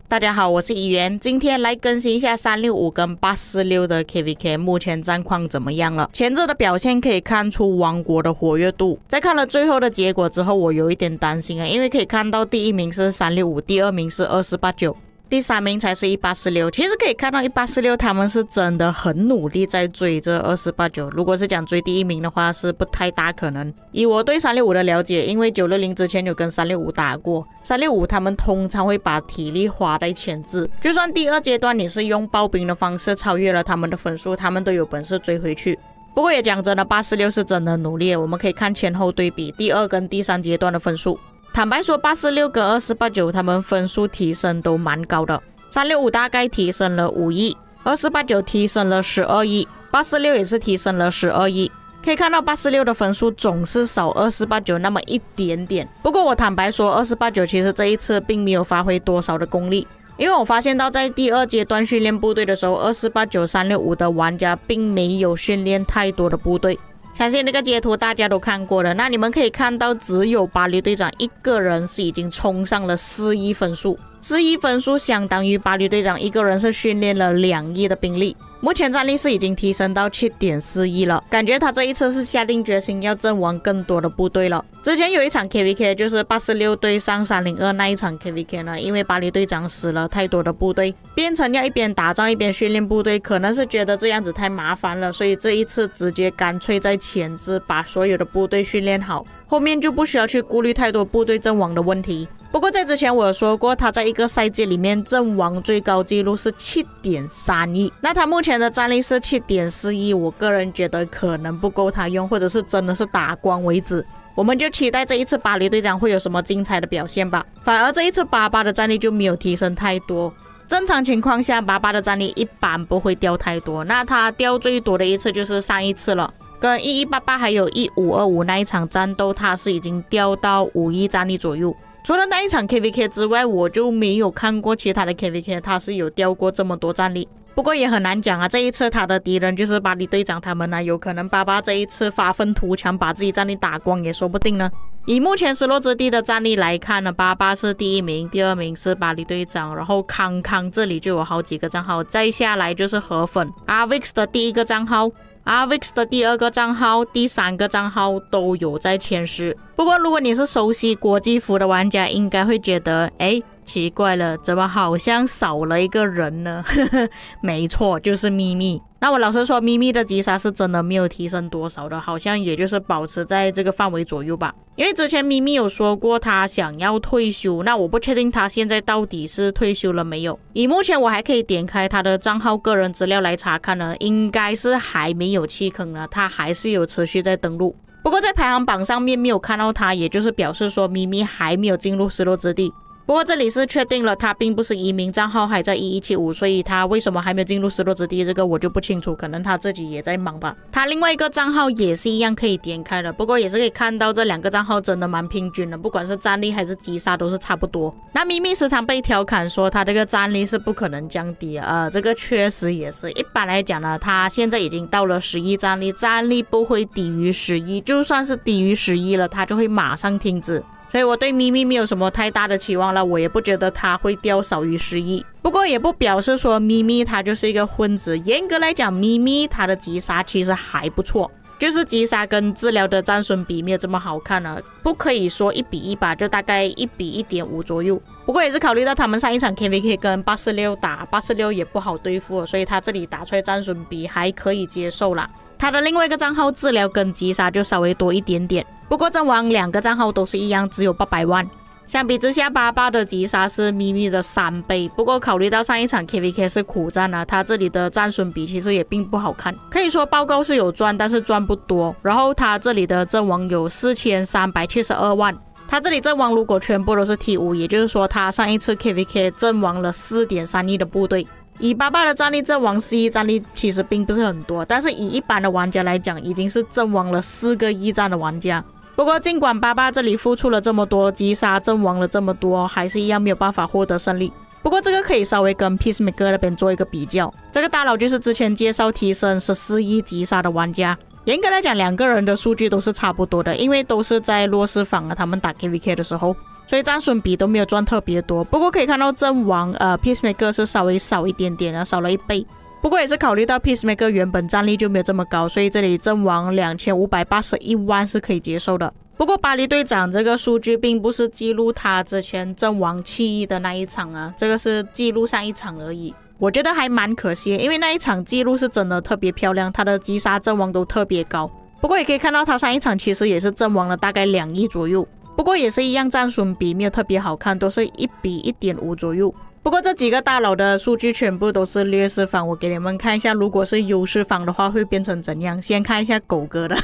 大家好，我是怡媛，今天来更新一下365跟846的 KVK 目前战况怎么样了。前者的表现可以看出王国的活跃度，在看了最后的结果之后，我有一点担心因为可以看到第一名是365，第二名是2489。第三名才是1846，其实可以看到1846他们是真的很努力在追这2489。如果是讲追第一名的话，是不太大可能。以我对365的了解，因为960之前有跟365打过，365他们通常会把体力花在前置，就算第二阶段你是用刨冰的方式超越了他们的分数，他们都有本事追回去。不过也讲真的，846是真的努力，我们可以看前后对比第二跟第三阶段的分数。坦白说，846跟2489他们分数提升都蛮高的，365大概提升了5亿，2489提升了12亿，846也是提升了12亿。可以看到846的分数总是少2489那么一点点。不过我坦白说，2489其实这一次并没有发挥多少的功力，因为我发现到在第二阶段训练部队的时候，2489、365的玩家并没有训练太多的部队。相信那个截图大家都看过了，那你们可以看到只有巴黎队长一个人是已经冲上了4亿分数，4亿分数相当于巴黎队长一个人是训练了2亿的兵力。目前战力是已经提升到 7.4 亿了，感觉他这一次是下定决心要阵亡更多的部队了。之前有一场 KVK 就是846对上302那一场 KVK 呢，因为巴黎队长死了太多的部队，变成要一边打仗一边训练部队，可能是觉得这样子太麻烦了，所以这一次直接干脆在前置把所有的部队训练好，后面就不需要去顾虑太多部队阵亡的问题。不过在之前我有说过，他在一个赛季里面阵亡最高纪录是 7.3 亿，那他目前的战力是 7.4 亿，我个人觉得可能不够他用，或者是真的是打光为止。我们就期待这一次巴黎队长会有什么精彩的表现吧。反而这一次88的战力就没有提升太多，正常情况下88的战力一般不会掉太多，那他掉最多的一次就是上一次了，跟1188还有1525那一场战斗，他是已经掉到5亿战力左右。除了那一场 KVK 之外，我就没有看过其他的 KVK 他是有掉过这么多战力。不过也很难讲啊，这一次他的敌人就是巴黎队长他们有可能88这一次发愤图强把自己战力打光也说不定呢。以目前失落之地的战力来看呢，88是第一名，第二名是巴黎队长，然后康康这里就有好几个账号，再下来就是河粉 Arvix 的第一个账号，Arvix 的第二个账号、第三个账号都有在前10。不过如果你是熟悉国际服的玩家，应该会觉得奇怪了，怎么好像少了一个人呢？没错，就是咪咪。那我老实说，咪咪的击杀是真的没有提升多少的，好像也就是保持在这个范围左右吧。因为之前咪咪有说过他想要退休，那我不确定他现在到底是退休了没有。以目前我还可以点开他的账号个人资料来查看呢，应该是还没有弃坑呢，他还是有持续在登录。不过在排行榜上面没有看到他，也就是表示说咪咪还没有进入失落之地。不过这里是确定了他并不是移民账号，还在1175，所以他为什么还没有进入失落之地，这个我就不清楚，可能他自己也在忙吧。他另外一个账号也是一样可以点开的，不过也是可以看到这两个账号真的蛮平均的，不管是战力还是击杀都是差不多。那咪咪时常被调侃说他这个战力是不可能降低这个确实也是。一般来讲呢，他现在已经到了10亿战力，战力不会低于10亿，就算是低于10亿了，他就会马上停止。所以我对咪咪没有什么太大的期望了，我也不觉得它会掉少于10亿。不过也不表示说咪咪它就是一个混子，严格来讲，咪咪它的击杀其实还不错，就是击杀跟治疗的战损比没有这么好看了，不可以说1比1吧，就大概1比1.5左右。不过也是考虑到他们上一场 KVK 跟846打，846也不好对付，所以他这里打出来战损比还可以接受啦。他的另外一个账号治疗跟击杀就稍微多一点点，不过阵亡2个账号都是一样，只有800万。相比之下，88的击杀是咪咪的3倍，不过考虑到上一场 KVK 是苦战他这里的战损比其实也并不好看，可以说报告是有赚，但是赚不多。然后他这里的阵亡有4372万，他这里阵亡如果全部都是 T5， 也就是说他上一次 KVK 阵亡了 4.3 亿的部队。以88的战力阵亡4亿战力其实并不是很多，但是以一般的玩家来讲，已经是阵亡了4个驿站的玩家。不过尽管88这里付出了这么多，击杀阵亡了这么多，还是一样没有办法获得胜利。不过这个可以稍微跟 Peacemaker 那边做一个比较，这个大佬就是之前介绍提升14亿击杀的玩家。严格来讲两个人的数据都是差不多的，因为都是在弱势方他们打 KVK 的时候，所以战损比都没有赚特别多。不过可以看到阵亡Peacemaker 是稍微少一点点的，少了1倍。不过也是考虑到 Peacemaker 原本战力就没有这么高，所以这里阵亡2581万是可以接受的。不过巴黎队长这个数据并不是记录他之前阵亡7亿的那一场啊，这个是记录上一场而已。我觉得还蛮可惜，因为那一场记录是真的特别漂亮，他的击杀阵亡都特别高。不过也可以看到他上一场其实也是阵亡了大概2亿左右，不过也是一样战损比没有特别好看，都是1比 1.5 左右。不过这几个大佬的数据全部都是劣势方，我给你们看一下，如果是优势方的话会变成怎样。先看一下狗哥的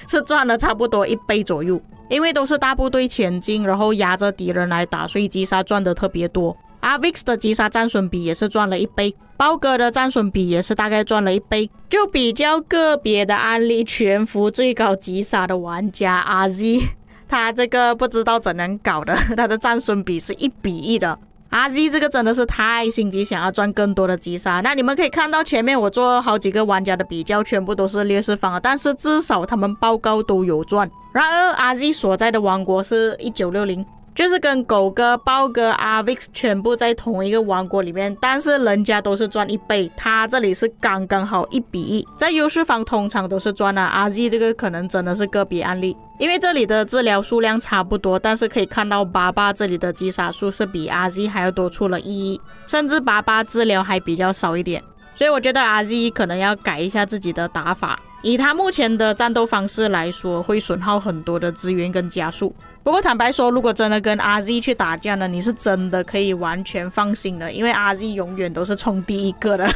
是赚了差不多1倍左右，因为都是大部队前进，然后压着敌人来打，所以击杀赚的特别多。Avix 的击杀战损比也是赚了1倍，包哥的战损比也是大概赚了1倍。就比较个别的案例，全服最高击杀的玩家 RZ， 他这个不知道怎样搞的，他的战损比是1比1的。RZ 这个真的是太心急，想要赚更多的击杀。那你们可以看到前面我做好几个玩家的比较，全部都是劣势方，但是至少他们报告都有赚。然而 RZ 所在的王国是1960，就是跟狗哥、豹哥、Avix 全部在同一个王国里面，但是人家都是赚1倍，他这里是刚刚好1比1。在优势方通常都是赚了，RZ 这个可能真的是个别案例，因为这里的治疗数量差不多，但是可以看到88这里的击杀数是比 RZ 还要多出了1亿，甚至88治疗还比较少一点，所以我觉得 RZ 可能要改一下自己的打法。以他目前的战斗方式来说，会损耗很多的资源跟加速。不过坦白说，如果真的跟 RZ 去打架呢，你是真的可以完全放心的，因为 RZ 永远都是冲第一个的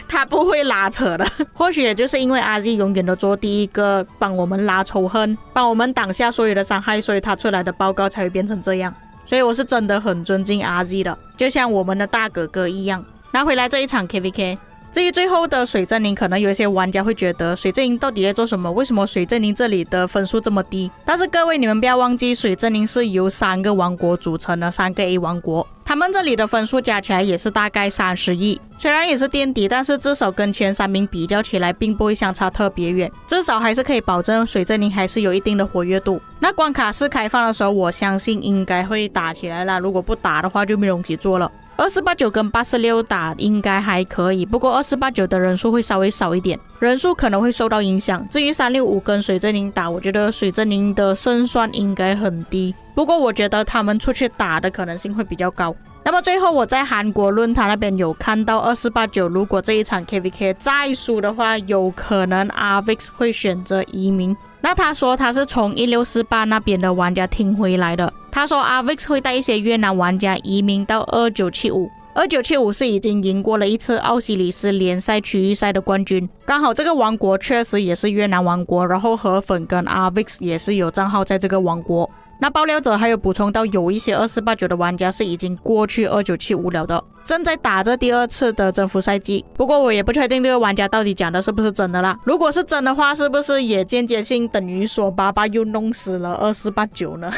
他不会拉扯的。或许也就是因为 RZ 永远都做第一个，帮我们拉仇恨，帮我们挡下所有的伤害，所以他出来的报告才会变成这样。所以我是真的很尊敬 RZ 的，就像我们的大哥哥一样。拿回来这一场 KVK，至于最后的水阵营，可能有一些玩家会觉得水阵营到底在做什么？为什么水阵营这里的分数这么低？但是各位你们不要忘记，水阵营是由3个王国组成的，3个 A 王国，他们这里的分数加起来也是大概30亿。虽然也是垫底，但是至少跟前3名比较起来，并不会相差特别远，至少还是可以保证水阵营还是有一定的活跃度。那关卡是开放的时候，我相信应该会打起来啦，如果不打的话就没东西做了。2489跟86打应该还可以，不过2489的人数会稍微少一点，人数可能会受到影响。至于365跟水阵营打，我觉得水阵营的胜算应该很低，不过我觉得他们出去打的可能性会比较高。那么最后我在韩国论坛那边有看到2489，如果这一场 KVK 再输的话，有可能 Avix 会选择移民。那他说他是从1648那边的玩家听回来的，他说 Avix 会带一些越南玩家移民到2975是已经赢过了一次奥西里斯联赛区域赛的冠军，刚好这个王国确实也是越南王国，然后河粉跟 Avix 也是有账号在这个王国。那爆料者还有补充到，有一些2489的玩家是已经过去2975了的，正在打着第2次的征服赛季。不过我也不确定这个玩家到底讲的是不是真的啦，如果是真的话，是不是也间接性等于说爸爸又弄死了2489呢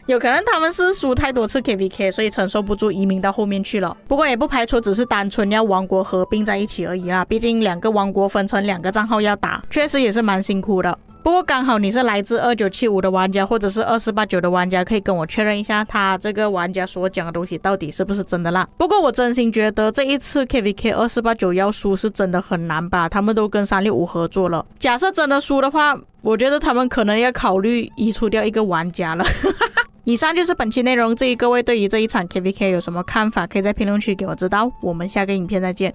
有可能他们是输太多次 KVK， 所以承受不住移民到后面去了。不过也不排除只是单纯要王国合并在一起而已啦，毕竟2个王国分成2个账号要打，确实也是蛮辛苦的。不过刚好你是来自2975的玩家，或者是2489的玩家，可以跟我确认一下他这个玩家所讲的东西到底是不是真的啦。不过我真心觉得这一次 KVK 2489要输是真的很难吧，他们都跟365合作了，假设真的输的话，我觉得他们可能要考虑移除掉一个玩家了以上就是本期内容，至于各位对于这一场 KVK 有什么看法，可以在评论区给我知道。我们下个影片再见。